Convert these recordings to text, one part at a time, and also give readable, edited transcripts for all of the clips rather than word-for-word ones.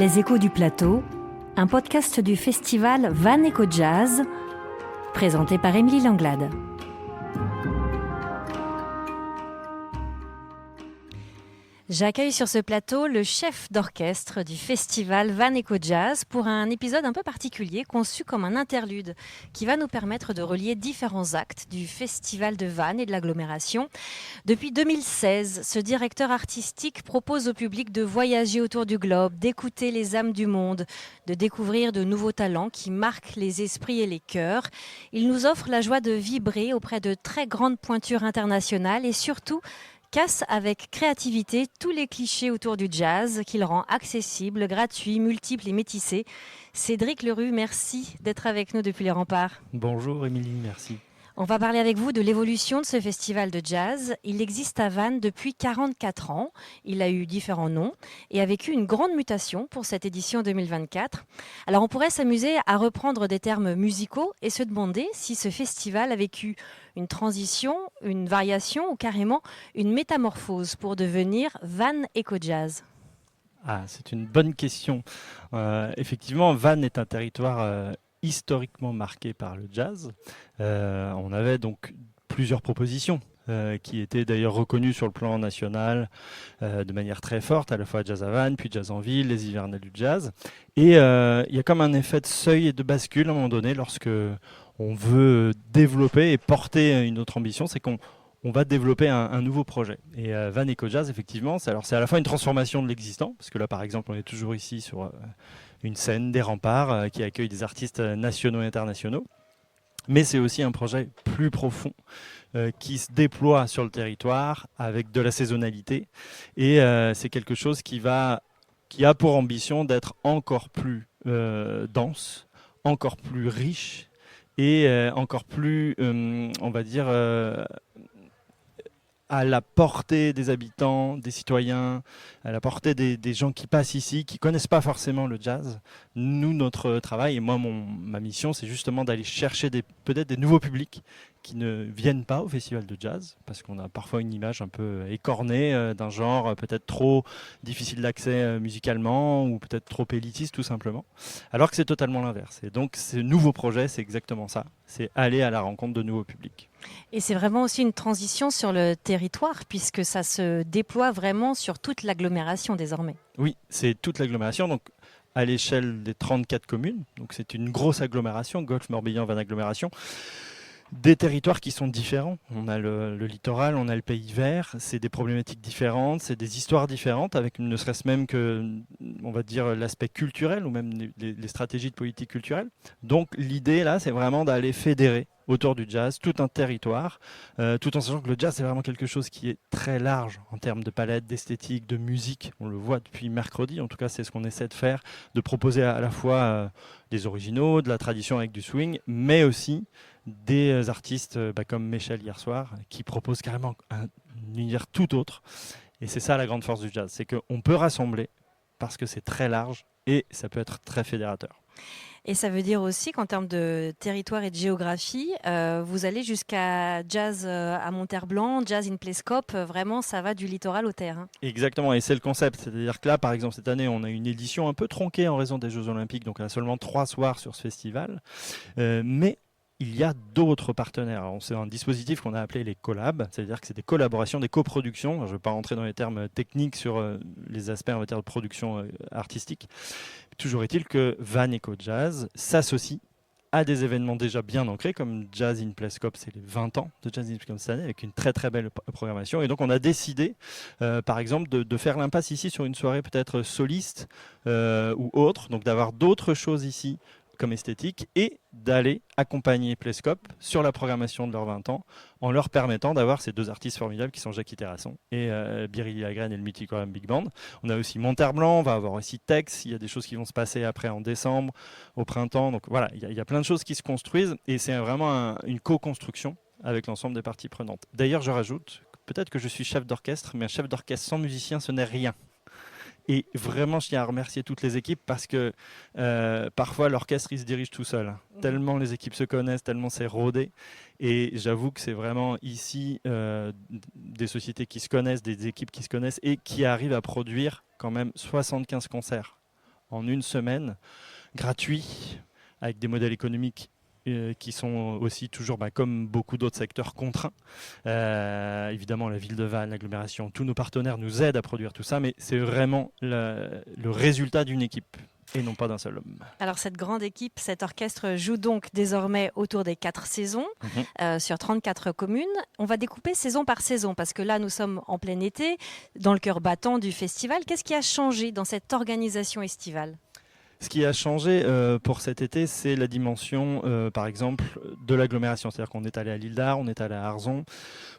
Les Échos du Plateau, un podcast du festival Van Eco Jazz, présenté par Émilie Langlade. J'accueille sur ce plateau le chef d'orchestre du festival Van Eco Jazz pour un épisode un peu particulier conçu comme un interlude qui va nous permettre de relier différents actes du festival de Vannes et de l'agglomération. Depuis 2016, ce directeur artistique propose au public de voyager autour du globe, d'écouter les âmes du monde, de découvrir de nouveaux talents qui marquent les esprits et les cœurs. Il nous offre la joie de vibrer auprès de très grandes pointures internationales et surtout casse avec créativité tous les clichés autour du jazz qu'il rend accessible, gratuit, multiple et métissé. Cédric Lerue, merci d'être avec nous depuis les remparts. Bonjour Émilie, merci. On va parler avec vous de l'évolution de ce festival de jazz. Il existe à Vannes depuis 44 ans. Il a eu différents noms et a vécu une grande mutation pour cette édition 2024. Alors on pourrait s'amuser à reprendre des termes musicaux et se demander si ce festival a vécu une transition, une variation ou carrément une métamorphose pour devenir Van Eco Jazz. Ah, c'est une bonne question. Effectivement, Vannes est un territoire historiquement marqué par le jazz. On avait donc plusieurs propositions qui étaient d'ailleurs reconnues sur le plan national de manière très forte, à la fois Jazz à Vannes, puis Jazz en ville, les hivernales du jazz. Et il y a comme un effet de seuil et de bascule à un moment donné lorsque on veut développer et porter une autre ambition, c'est qu'on va développer un nouveau projet. Et Van Eco Jazz, effectivement, c'est à la fois une transformation de l'existant, parce que là, par exemple, on est toujours ici sur une scène des remparts qui accueille des artistes nationaux et internationaux. Mais c'est aussi un projet plus profond qui se déploie sur le territoire avec de la saisonnalité. Et c'est quelque chose qui a pour ambition d'être encore plus dense, encore plus riche et encore plus, on va dire, à la portée des habitants, des citoyens, à la portée des gens qui passent ici, qui ne connaissent pas forcément le jazz. Nous, notre travail, et moi, ma mission, c'est justement d'aller chercher peut-être des nouveaux publics qui ne viennent pas au festival de jazz, parce qu'on a parfois une image un peu écornée d'un genre peut-être trop difficile d'accès musicalement, ou peut-être trop élitiste tout simplement, alors que c'est totalement l'inverse. Et donc, ce nouveau projet, c'est exactement ça, c'est aller à la rencontre de nouveaux publics. Et c'est vraiment aussi une transition sur le territoire, puisque ça se déploie vraiment sur toute l'agglomération désormais. Oui, c'est toute l'agglomération, donc à l'échelle des 34 communes, donc c'est une grosse agglomération, Golfe, Morbihan, Vannes agglomération. Des territoires qui sont différents. On a le littoral, on a le pays vert, c'est des problématiques différentes, c'est des histoires différentes, avec ne serait-ce même que, on va dire, l'aspect culturel ou même les stratégies de politique culturelle. Donc l'idée là, c'est vraiment d'aller fédérer autour du jazz tout un territoire, tout en sachant que le jazz, c'est vraiment quelque chose qui est très large en termes de palette, d'esthétique, de musique. On le voit depuis mercredi, en tout cas c'est ce qu'on essaie de faire, de proposer à la fois des originaux, de la tradition avec du swing, mais aussi des artistes comme Michel hier soir, qui proposent carrément un univers tout autre. Et c'est ça la grande force du jazz, c'est qu'on peut rassembler parce que c'est très large et ça peut être très fédérateur. Et ça veut dire aussi qu'en termes de territoire et de géographie, vous allez jusqu'à jazz à Monterblanc, jazz in Plescope, vraiment ça va du littoral au terre. Exactement, et c'est le concept. C'est-à-dire que là, par exemple, cette année, on a une édition un peu tronquée en raison des Jeux Olympiques, donc on a seulement 3 soirs sur ce festival. Mais il y a d'autres partenaires. Alors, c'est un dispositif qu'on a appelé les collabs, c'est-à-dire que c'est des collaborations, des coproductions. Alors, je ne vais pas rentrer dans les termes techniques sur les aspects en matière de production artistique. Toujours est-il que Van Eco Jazz s'associe à des événements déjà bien ancrés, comme Jazz in Plescope, c'est les 20 ans de Jazz in Plescope cette année, avec une très très belle programmation. Et donc on a décidé, par exemple, de faire l'impasse ici sur une soirée peut-être soliste ou autre, donc d'avoir d'autres choses ici comme esthétique, et d'aller accompagner Plescope sur la programmation de leurs 20 ans, en leur permettant d'avoir ces deux artistes formidables qui sont Jackie Terrasson et Biréli Lagrène et le mythique Big Band. On a aussi Monterblanc, on va avoir aussi Tex, il y a des choses qui vont se passer après en décembre, au printemps, donc voilà, il y a plein de choses qui se construisent, et c'est vraiment une co-construction avec l'ensemble des parties prenantes. D'ailleurs, je rajoute, peut-être que je suis chef d'orchestre, mais un chef d'orchestre sans musicien, ce n'est rien. Et vraiment, je tiens à remercier toutes les équipes parce que parfois, l'orchestre, il se dirige tout seul. Tellement les équipes se connaissent, tellement c'est rodé. Et j'avoue que c'est vraiment ici des sociétés qui se connaissent, des équipes qui se connaissent et qui arrivent à produire quand même 75 concerts en une semaine, gratuit, avec des modèles économiques qui sont aussi toujours, comme beaucoup d'autres secteurs, contraints. Évidemment, la ville de Vannes, l'agglomération, tous nos partenaires nous aident à produire tout ça, mais c'est vraiment le résultat d'une équipe et non pas d'un seul homme. Alors cette grande équipe, cet orchestre joue donc désormais autour des 4 saisons sur 34 communes. On va découper saison par saison parce que là, nous sommes en plein été, dans le cœur battant du festival. Qu'est-ce qui a changé dans cette organisation estivale ? Ce qui a changé pour cet été, c'est la dimension, par exemple, de l'agglomération. C'est-à-dire qu'on est allé à l'Île d'Ar, on est allé à Arzon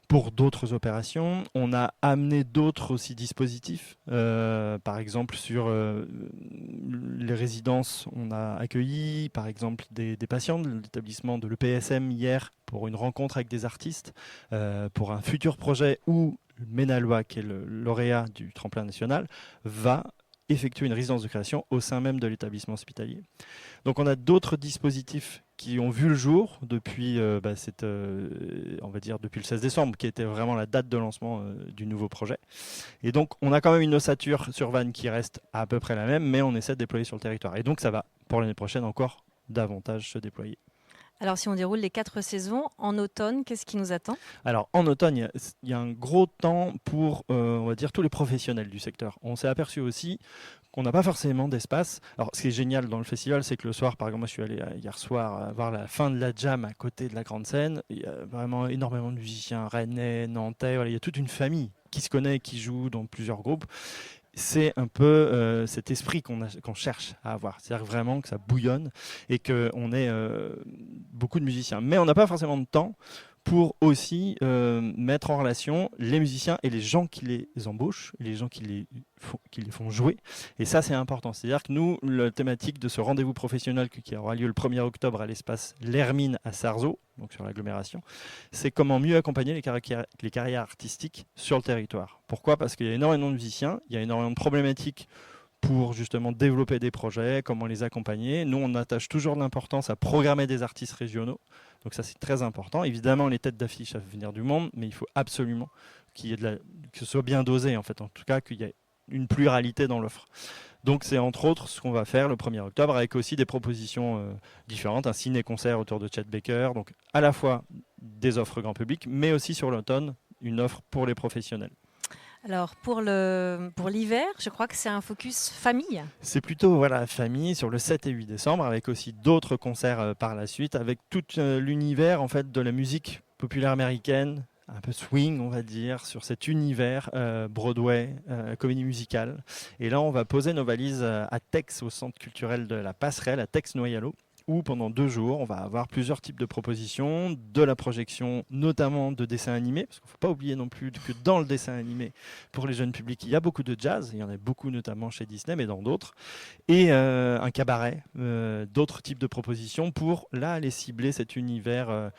pour d'autres opérations. On a amené d'autres aussi dispositifs. Par exemple, sur les résidences, on a accueilli, par exemple, des patients de l'établissement de l'EPSM hier pour une rencontre avec des artistes, pour un futur projet où Ménalois, qui est le lauréat du tremplin national, va effectuer une résidence de création au sein même de l'établissement hospitalier. Donc on a d'autres dispositifs qui ont vu le jour depuis, on va dire depuis le 16 décembre, qui était vraiment la date de lancement du nouveau projet. Et donc on a quand même une ossature sur Vannes qui reste à peu près la même, mais on essaie de déployer sur le territoire. Et donc ça va, pour l'année prochaine, encore davantage se déployer. Alors si on déroule les 4 saisons, en automne, qu'est-ce qui nous attend ? Alors en automne, il y a un gros temps pour, on va dire, tous les professionnels du secteur. On s'est aperçu aussi qu'on n'a pas forcément d'espace. Alors ce qui est génial dans le festival, c'est que le soir, par exemple, moi je suis allé hier soir voir la fin de la jam à côté de la grande scène. Il y a vraiment énormément de musiciens, rennais, nantais, voilà, il y a toute une famille qui se connaît, qui joue dans plusieurs groupes. C'est un peu cet esprit qu'on cherche à avoir. C'est-à-dire vraiment que ça bouillonne et qu'on ait beaucoup de musiciens. Mais on n'a pas forcément de temps pour aussi mettre en relation les musiciens et les gens qui les embauchent, les gens qui les font jouer. Et ça, c'est important. C'est-à-dire que nous, la thématique de ce rendez-vous professionnel qui aura lieu le 1er octobre à l'espace L'Hermine à Sarzeau, donc sur l'agglomération, c'est comment mieux accompagner les carrières artistiques sur le territoire. Pourquoi ? Parce qu'il y a énormément de musiciens, il y a énormément de problématiques pour justement développer des projets, comment les accompagner. Nous, on attache toujours de l'importance à programmer des artistes régionaux. Donc ça, c'est très important. Évidemment, les têtes d'affiche, ça fait venir du monde, mais il faut absolument qu'il y ait que ce soit bien dosé, en fait. En tout cas, qu'il y ait une pluralité dans l'offre. Donc c'est entre autres ce qu'on va faire le 1er octobre, avec aussi des propositions différentes, un ciné-concert autour de Chet Baker, donc à la fois des offres grand public, mais aussi sur l'automne, une offre pour les professionnels. Alors pour l'hiver, je crois que c'est un focus famille. C'est plutôt famille sur le 7 et 8 décembre, avec aussi d'autres concerts par la suite, avec tout l'univers en fait de la musique populaire américaine, un peu swing on va dire, sur cet univers Broadway, comédie musicale. Et là on va poser nos valises à Tex, au centre culturel de la Passerelle, à Tex-Noyalo, où pendant 2 jours, on va avoir plusieurs types de propositions, de la projection notamment de dessins animés, parce qu'il ne faut pas oublier non plus que dans le dessin animé, pour les jeunes publics, il y a beaucoup de jazz, il y en a beaucoup notamment chez Disney, mais dans d'autres, et un cabaret, d'autres types de propositions pour, là, aller cibler cet univers.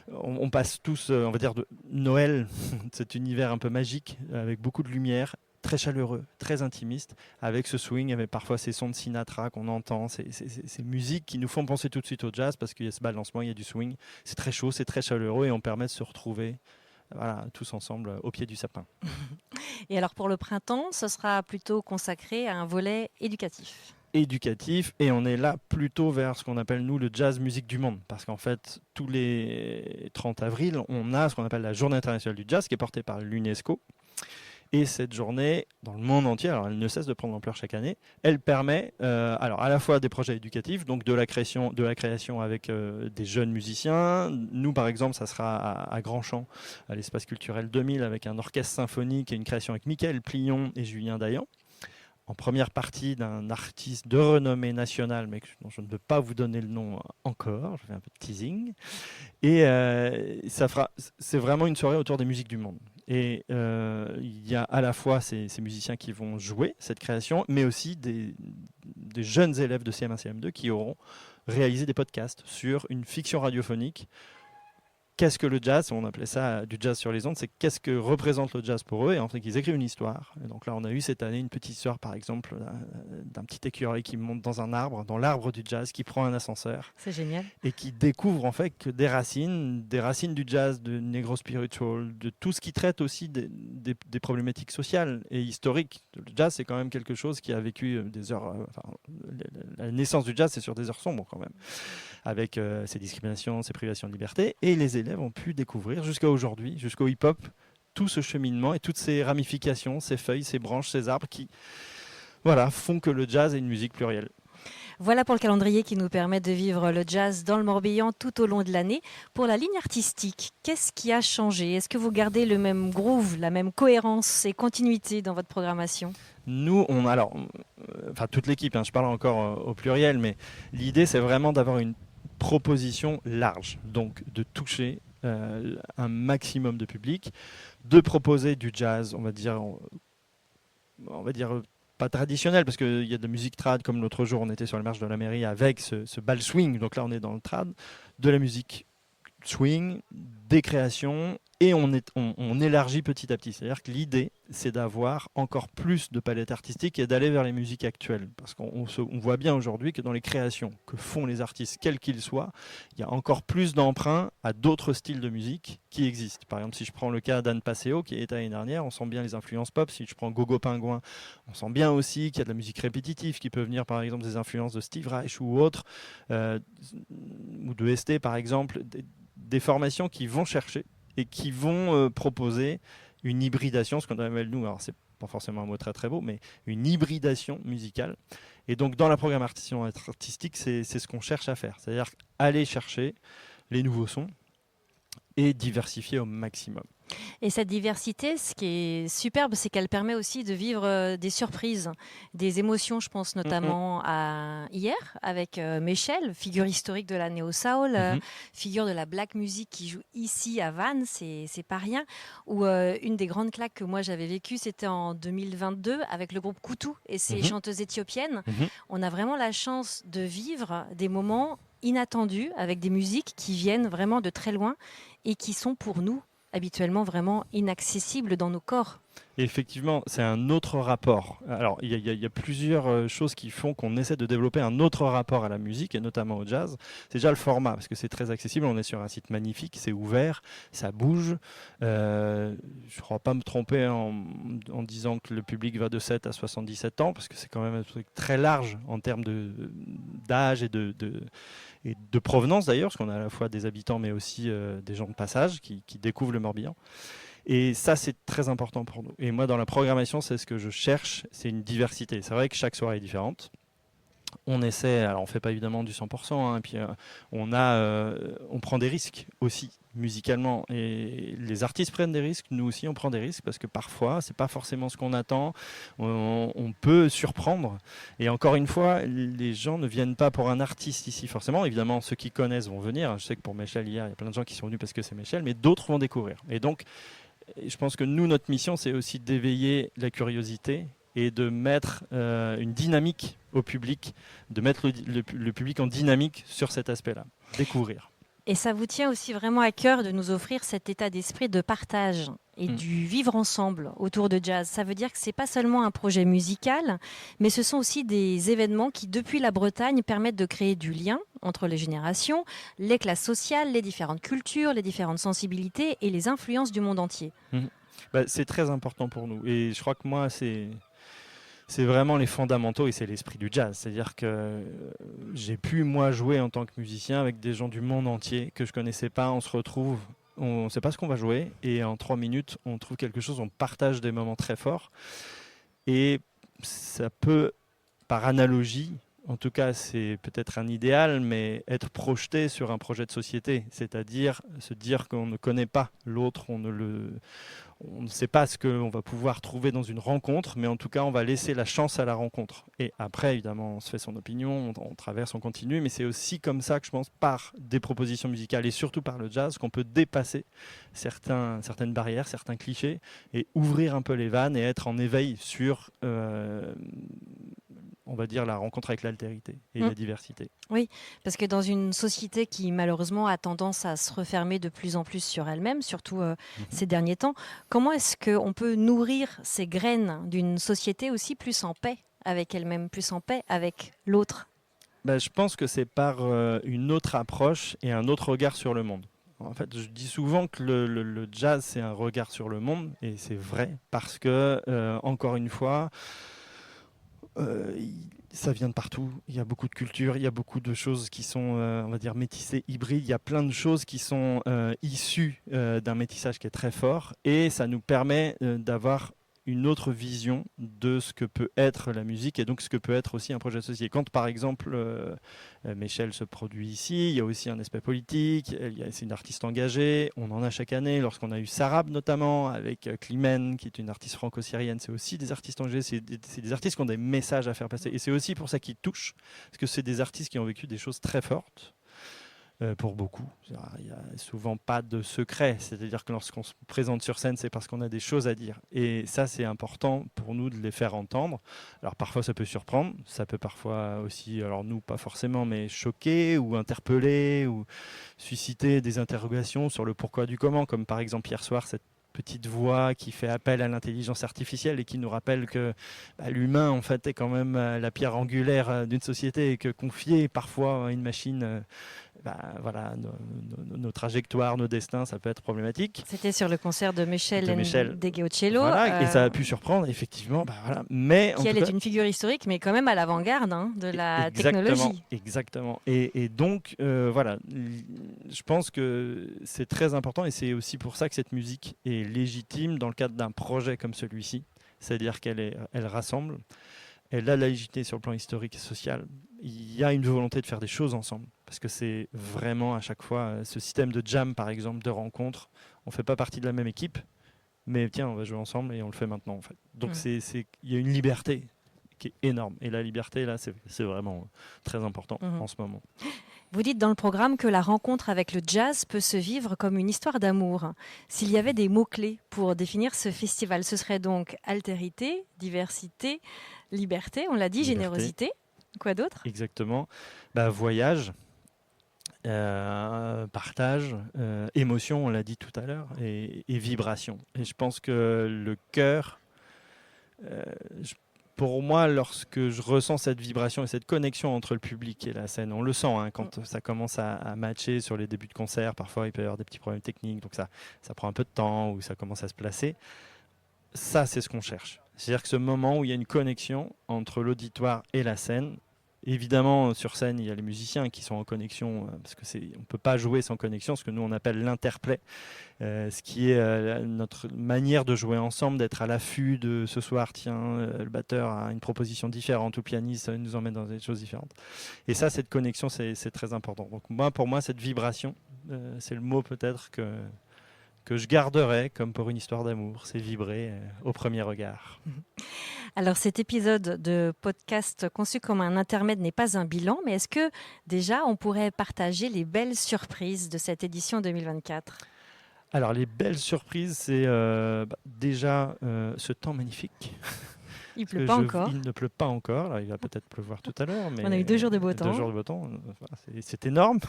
On passe tous, on va dire, de Noël, cet univers un peu magique, avec beaucoup de lumière, très chaleureux, très intimiste, avec ce swing, avec parfois ces sons de Sinatra qu'on entend, ces musiques qui nous font penser tout de suite au jazz parce qu'il y a ce balancement, il y a du swing, c'est très chaud, c'est très chaleureux et on permet de se retrouver tous ensemble au pied du sapin. Et alors pour le printemps, ce sera plutôt consacré à un volet éducatif. Et on est là plutôt vers ce qu'on appelle nous le jazz musique du monde, parce qu'en fait tous les 30 avril on a ce qu'on appelle la journée internationale du jazz qui est portée par l'UNESCO. Et cette journée, dans le monde entier, alors elle ne cesse de prendre l'ampleur chaque année, elle permet alors à la fois des projets éducatifs, donc de la création avec des jeunes musiciens. Nous, par exemple, ça sera à Grandchamp, à l'espace culturel 2000, avec un orchestre symphonique et une création avec Michael Plion et Julien Dayan, en première partie d'un artiste de renommée nationale, mais dont je ne peux pas vous donner le nom encore, je fais un peu de teasing. Et c'est vraiment une soirée autour des musiques du monde. Et il y a à la fois ces musiciens qui vont jouer cette création, mais aussi des jeunes élèves de CM1, CM2 qui auront réalisé des podcasts sur une fiction radiophonique qu'est-ce que le jazz, on appelait ça du jazz sur les ondes, c'est qu'est-ce que représente le jazz pour eux, et en fait ils écrivent une histoire. Et donc là on a eu cette année une petite histoire par exemple d'un petit écureuil qui monte dans un arbre, dans l'arbre du jazz, qui prend un ascenseur. C'est génial. Et qui découvre en fait que des racines du jazz, de negro spiritual, de tout ce qui traite aussi des problématiques sociales et historiques. Le jazz c'est quand même quelque chose qui a vécu des heures, la naissance du jazz c'est sur des heures sombres quand même, avec ses discriminations, ses privations de liberté, et les élèves ont pu découvrir jusqu'à aujourd'hui, jusqu'au hip-hop, tout ce cheminement et toutes ces ramifications, ces feuilles, ces branches, ces arbres qui font que le jazz est une musique plurielle. Voilà pour le calendrier qui nous permet de vivre le jazz dans le Morbihan tout au long de l'année. Pour la ligne artistique, qu'est-ce qui a changé? Est-ce que vous gardez le même groove, la même cohérence et continuité dans votre programmation? Nous, toute l'équipe, je parle encore au pluriel, mais l'idée c'est vraiment d'avoir une proposition large, donc de toucher un maximum de public, de proposer du jazz, on va dire pas traditionnel, parce qu'il y a de la musique trad, comme l'autre jour on était sur les marches de la mairie avec ce bal swing, donc là on est dans le trad, de la musique swing, des créations, et on élargit petit à petit. C'est-à-dire que l'idée, c'est d'avoir encore plus de palette artistique et d'aller vers les musiques actuelles. Parce qu'on voit bien aujourd'hui que dans les créations que font les artistes, quels qu'ils soient, il y a encore plus d'emprunts à d'autres styles de musique qui existent. Par exemple, si je prends le cas d'Anne Passeo, qui est l'année dernière, on sent bien les influences pop. Si je prends Gogo Pingouin, on sent bien aussi qu'il y a de la musique répétitive qui peut venir, par exemple, des influences de Steve Reich ou autres, ou de ST, par exemple, des formations qui vont chercher et qui vont proposer une hybridation, ce qu'on appelle nous, alors c'est pas forcément un mot très très beau, mais une hybridation musicale. Et donc dans la programmation artistique, c'est ce qu'on cherche à faire, c'est-à-dire aller chercher les nouveaux sons et diversifier au maximum. Et cette diversité, ce qui est superbe, c'est qu'elle permet aussi de vivre des surprises, des émotions. Je pense notamment à hier avec Michel, figure historique de la néo-soul, figure de la black music qui joue ici à Vannes, c'est pas rien. Ou une des grandes claques que moi j'avais vécues, c'était en 2022 avec le groupe Koutou et ses chanteuses éthiopiennes. On a vraiment la chance de vivre des moments inattendus avec des musiques qui viennent vraiment de très loin et qui sont pour nous habituellement vraiment inaccessibles dans nos corps. Et effectivement, c'est un autre rapport. Alors, il y a plusieurs choses qui font qu'on essaie de développer un autre rapport à la musique, et notamment au jazz. C'est déjà le format, parce que c'est très accessible. On est sur un site magnifique, c'est ouvert, ça bouge. Je ne crois pas me tromper en disant que le public va de 7 à 77 ans, parce que c'est quand même un truc très large en termes d'âge et de provenance d'ailleurs, parce qu'on a à la fois des habitants, mais aussi des gens de passage qui découvrent le Morbihan. Et ça, c'est très important pour nous. Et moi, dans la programmation, c'est ce que je cherche, c'est une diversité. C'est vrai que chaque soirée est différente. On essaie, alors on ne fait pas évidemment du 100%, et puis on prend des risques aussi musicalement. Et les artistes prennent des risques, nous aussi on prend des risques, parce que parfois, ce n'est pas forcément ce qu'on attend. On peut surprendre. Et encore une fois, les gens ne viennent pas pour un artiste ici forcément. Évidemment, ceux qui connaissent vont venir. Je sais que pour Michel, hier, il y a plein de gens qui sont venus parce que c'est Michel, mais d'autres vont découvrir. Et donc, je pense que nous, notre mission, c'est aussi d'éveiller la curiosité et de mettre une dynamique au public, de mettre le public en dynamique sur cet aspect-là, découvrir. Et ça vous tient aussi vraiment à cœur de nous offrir cet état d'esprit de partage et du vivre ensemble autour de jazz. Ça veut dire que ce n'est pas seulement un projet musical, mais ce sont aussi des événements qui, depuis la Bretagne, permettent de créer du lien entre les générations, les classes sociales, les différentes cultures, les différentes sensibilités et les influences du monde entier. C'est très important pour nous. Et je crois que moi, c'est vraiment les fondamentaux et c'est l'esprit du jazz. C'est-à-dire que j'ai pu, moi, jouer en tant que musicien avec des gens du monde entier que je ne connaissais pas. On se retrouve, on ne sait pas ce qu'on va jouer et en 3 minutes, on trouve quelque chose, on partage des moments très forts. Et ça peut, par analogie, en tout cas c'est peut-être un idéal, mais être projeté sur un projet de société. C'est-à-dire se dire qu'on ne connaît pas l'autre, on ne sait pas ce qu'on va pouvoir trouver dans une rencontre, mais en tout cas, on va laisser la chance à la rencontre. Et après, évidemment, on se fait son opinion, on traverse, on continue, mais c'est aussi comme ça que je pense, par des propositions musicales et surtout par le jazz, qu'on peut dépasser certaines barrières, certains clichés et ouvrir un peu les vannes et être en éveil sur on va dire, la rencontre avec l'altérité et la diversité. Oui, parce que dans une société qui malheureusement a tendance à se refermer de plus en plus sur elle-même, surtout ces derniers temps, comment est-ce qu'on peut nourrir ces graines d'une société aussi plus en paix avec elle-même, plus en paix avec l'autre? Je pense que c'est par une autre approche et un autre regard sur le monde. En fait, je dis souvent que le jazz, c'est un regard sur le monde, et c'est vrai, parce que, encore une fois, ça vient de partout. Il y a beaucoup de cultures, il y a beaucoup de choses qui sont, on va dire, métissées, hybrides. Il y a plein de choses qui sont issues d'un métissage qui est très fort, et ça nous permet d'avoir une autre vision de ce que peut être la musique et donc ce que peut être aussi un projet associé. Quand par exemple Michel se produit ici, il y a aussi un aspect politique, c'est une artiste engagée, on en a chaque année, lorsqu'on a eu Sarab notamment, avec Climène qui est une artiste franco-syrienne, c'est aussi des artistes engagés, c'est des artistes qui ont des messages à faire passer, et c'est aussi pour ça qu'ils touchent, parce que c'est des artistes qui ont vécu des choses très fortes. Pour beaucoup, il n'y a souvent pas de secret, c'est-à-dire que lorsqu'on se présente sur scène, c'est parce qu'on a des choses à dire, et ça c'est important pour nous de les faire entendre. Alors parfois ça peut surprendre, ça peut parfois aussi, alors nous pas forcément, mais choquer ou interpeller ou susciter des interrogations sur le pourquoi du comment, comme par exemple hier soir cette petite voix qui fait appel à l'intelligence artificielle et qui nous rappelle que l'humain en fait est quand même la pierre angulaire d'une société, et que confier parfois à une machine voilà, nos trajectoires, nos destins, ça peut être problématique. C'était sur le concert de Michel Ndegeocello. Voilà, et ça a pu surprendre, effectivement. Voilà. Mais, qui, elle, est une figure historique, mais quand même à l'avant-garde de la technologie. Exactement. Et donc, voilà, je pense que c'est très important, et c'est aussi pour ça que cette musique est légitime dans le cadre d'un projet comme celui-ci. C'est-à-dire qu'elle rassemble, elle a la légitimité sur le plan historique et social. Il y a une volonté de faire des choses ensemble, parce que c'est vraiment à chaque fois ce système de jam, par exemple, de rencontres. On ne fait pas partie de la même équipe, mais tiens, on va jouer ensemble et on le fait maintenant, en fait. Donc il y a une liberté qui est énorme, et la liberté là, c'est vraiment très important en ce moment. Vous dites dans le programme que la rencontre avec le jazz peut se vivre comme une histoire d'amour. S'il y avait des mots-clés pour définir ce festival, ce serait donc altérité, diversité, liberté, on l'a dit, générosité. Quoi d'autre ? Exactement. Voyage, partage, émotion, on l'a dit tout à l'heure, et vibration. Et je pense que le cœur, pour moi, lorsque je ressens cette vibration et cette connexion entre le public et la scène, on le sent quand ça commence à matcher sur les débuts de concert. Parfois, il peut y avoir des petits problèmes techniques, donc ça prend un peu de temps, ou ça commence à se placer. Ça, c'est ce qu'on cherche. C'est-à-dire que ce moment où il y a une connexion entre l'auditoire et la scène. Évidemment, sur scène, il y a les musiciens qui sont en connexion, parce que on ne peut pas jouer sans connexion, ce que nous on appelle l'interplay, ce qui est notre manière de jouer ensemble, d'être à l'affût de ce soir, tiens, le batteur a une proposition différente, ou le pianiste nous emmène dans des choses différentes. Et ça, cette connexion, c'est très important. Donc pour moi, cette vibration, c'est le mot peut-être que je garderai comme pour une histoire d'amour, c'est vibrer au premier regard. Alors cet épisode de podcast conçu comme un intermède n'est pas un bilan, mais est-ce que déjà on pourrait partager les belles surprises de cette édition 2024 ? Alors les belles surprises, c'est déjà ce temps magnifique. Il pleut pas encore. Il ne pleut pas encore. Alors, il va peut-être pleuvoir tout à l'heure. Mais on a eu 2 jours de beau temps. 2 jours de beau temps. C'est énorme.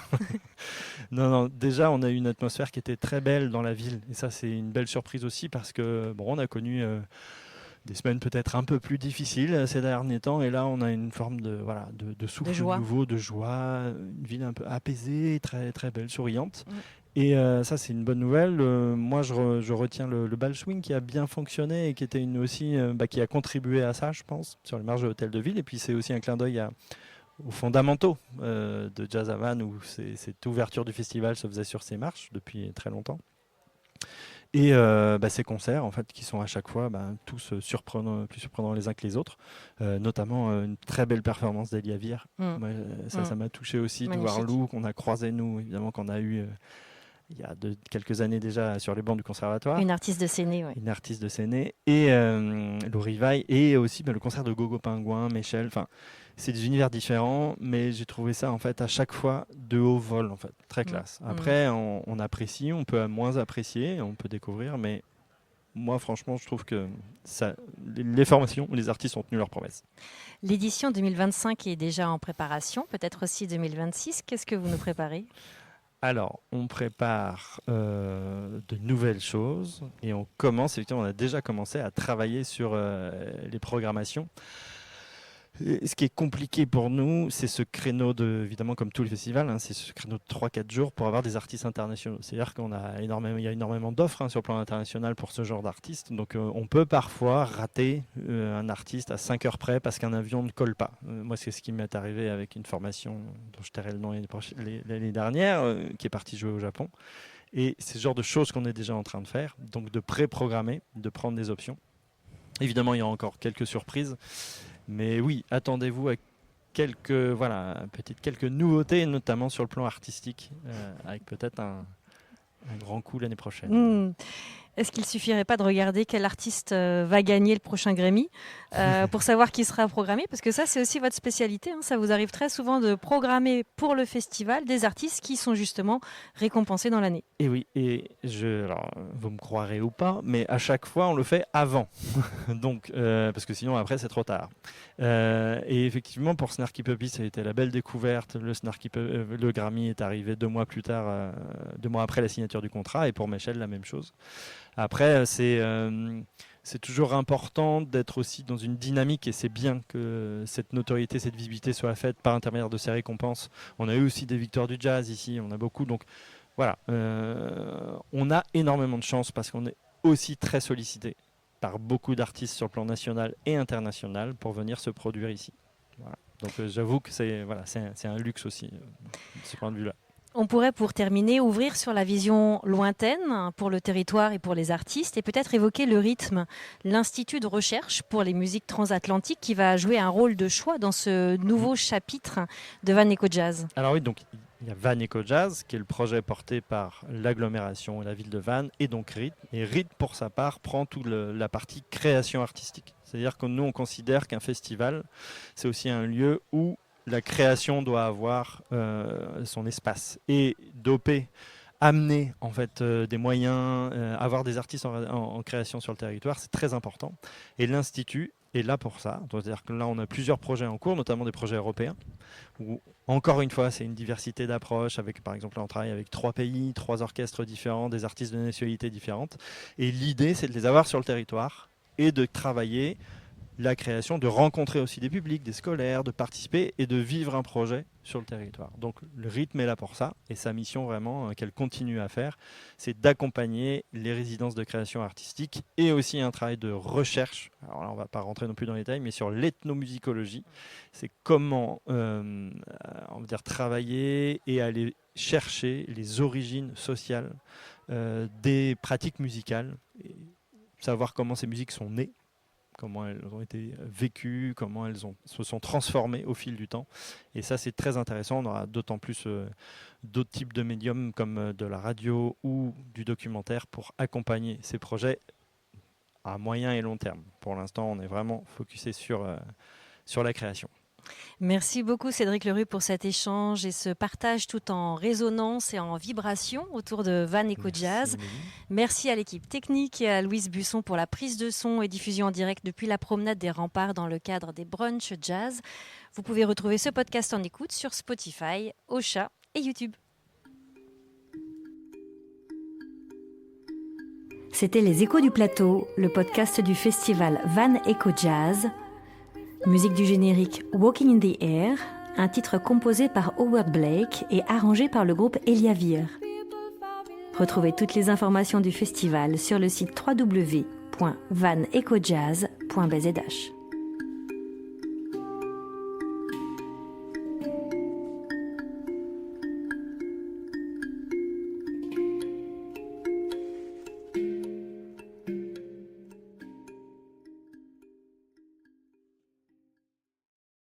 non, déjà, on a eu une atmosphère qui était très belle dans la ville. Et ça, c'est une belle surprise aussi, parce que on a connu des semaines peut-être un peu plus difficiles ces derniers temps. Et là, on a une forme de souffle nouveau, de joie. Une ville un peu apaisée, très, très belle, souriante. Et ça, c'est une bonne nouvelle. Moi, je retiens le bal swing qui a bien fonctionné et qui était qui a contribué à ça, je pense, sur les marges de l'hôtel de ville. Et puis, c'est aussi un clin d'œil aux fondamentaux de Jazz à Vannes, où cette ouverture du festival se faisait sur ces marches depuis très longtemps. Et ces concerts, en fait, qui sont à chaque fois tous plus surprenants les uns que les autres, notamment une très belle performance d'Elia Vire. Ça m'a touché aussi. Magnifique. De voir Lou, qu'on a croisé, nous, évidemment, qu'on a eu il y a quelques années déjà sur les bancs du conservatoire. Une artiste de Séné, oui. Une artiste de Séné. Et Lou Rivaille, et aussi le concert de Gogo Pingouin, Michel. Enfin, c'est des univers différents, mais j'ai trouvé ça en fait à chaque fois de haut vol, en fait, très classe. Après, on apprécie, on peut moins apprécier, on peut découvrir, mais moi, franchement, je trouve que les formations, les artistes ont tenu leurs promesses. L'édition 2025 est déjà en préparation, peut-être aussi 2026. Qu'est-ce que vous nous préparez ? Alors, on prépare de nouvelles choses et effectivement, on a déjà commencé à travailler sur les programmations. Et ce qui est compliqué pour nous, c'est ce créneau évidemment comme tous les festivals, c'est ce créneau de 3-4 jours pour avoir des artistes internationaux. C'est-à-dire qu'il y a énormément d'offres sur le plan international pour ce genre d'artistes. Donc on peut parfois rater un artiste à 5 heures près parce qu'un avion ne colle pas. Moi, c'est ce qui m'est arrivé avec une formation dont je tairai le nom l'année dernière, qui est partie jouer au Japon. Et c'est ce genre de choses qu'on est déjà en train de faire, donc de pré-programmer, de prendre des options. Évidemment, il y a encore quelques surprises. Mais oui, attendez-vous à quelques nouveautés, notamment sur le plan artistique, avec peut-être un grand coup l'année prochaine. Est-ce qu'il ne suffirait pas de regarder quel artiste va gagner le prochain Grammy pour savoir qui sera programmé ? Parce que ça, c'est aussi votre spécialité. Ça vous arrive très souvent de programmer pour le festival des artistes qui sont justement récompensés dans l'année. Et oui, alors, vous me croirez ou pas, mais à chaque fois, on le fait avant. Donc, parce que sinon, après, c'est trop tard. Et effectivement, pour Snarky Puppy, ça a été la belle découverte. Le Grammy est arrivé 2 mois plus tard, 2 mois après la signature du contrat. Et pour Michel, la même chose. Après, c'est toujours important d'être aussi dans une dynamique et c'est bien que cette notoriété, cette visibilité soit faite par intermédiaire de ces récompenses. On a eu aussi des victoires du jazz ici, on a beaucoup. Donc voilà, on a énormément de chance parce qu'on est aussi très sollicité par beaucoup d'artistes sur le plan national et international pour venir se produire ici. Voilà. Donc j'avoue que c'est un luxe aussi, de ce point de vue-là. On pourrait, pour terminer, ouvrir sur la vision lointaine pour le territoire et pour les artistes et peut-être évoquer le rythme, l'Institut de recherche pour les musiques transatlantiques qui va jouer un rôle de choix dans ce nouveau chapitre de Van Eco Jazz. Alors oui, donc il y a Van Eco Jazz qui est le projet porté par l'agglomération et la ville de Vannes et donc RIT. Et RIT, pour sa part, prend toute la partie création artistique. C'est-à-dire que nous, on considère qu'un festival, c'est aussi un lieu où la création doit avoir son espace et doper, amener en fait des moyens, avoir des artistes en création sur le territoire, c'est très important. Et l'Institut est là pour ça. C'est-à-dire que là, on a plusieurs projets en cours, notamment des projets européens, où encore une fois, c'est une diversité d'approches. Par exemple, là, on travaille avec 3 pays, 3 orchestres différents, des artistes de nationalités différentes. Et l'idée, c'est de les avoir sur le territoire et de travailler la création, de rencontrer aussi des publics, des scolaires, de participer et de vivre un projet sur le territoire. Donc le rythme est là pour ça et sa mission vraiment qu'elle continue à faire, c'est d'accompagner les résidences de création artistique et aussi un travail de recherche. Alors là, on ne va pas rentrer non plus dans les détails, mais sur l'ethnomusicologie, c'est comment on va dire, travailler et aller chercher les origines sociales des pratiques musicales, et savoir comment ces musiques sont nées, comment elles ont été vécues, comment elles se sont transformées au fil du temps. Et ça, c'est très intéressant. On aura d'autant plus d'autres types de médiums comme de la radio ou du documentaire pour accompagner ces projets à moyen et long terme. Pour l'instant, on est vraiment focusé sur la création. Merci beaucoup Cédric Leroux pour cet échange et ce partage tout en résonance et en vibration autour de Van Eco Jazz. Merci à l'équipe technique et à Louise Busson pour la prise de son et diffusion en direct depuis la promenade des Remparts dans le cadre des brunchs jazz. Vous pouvez retrouver ce podcast en écoute sur Spotify, Ocha et YouTube. C'était Les Échos du Plateau, le podcast du festival Van Eco Jazz. Musique du générique Walking in the Air, un titre composé par Howard Blake et arrangé par le groupe Eliavir. Retrouvez toutes les informations du festival sur le site www.vanecojazz.bzh.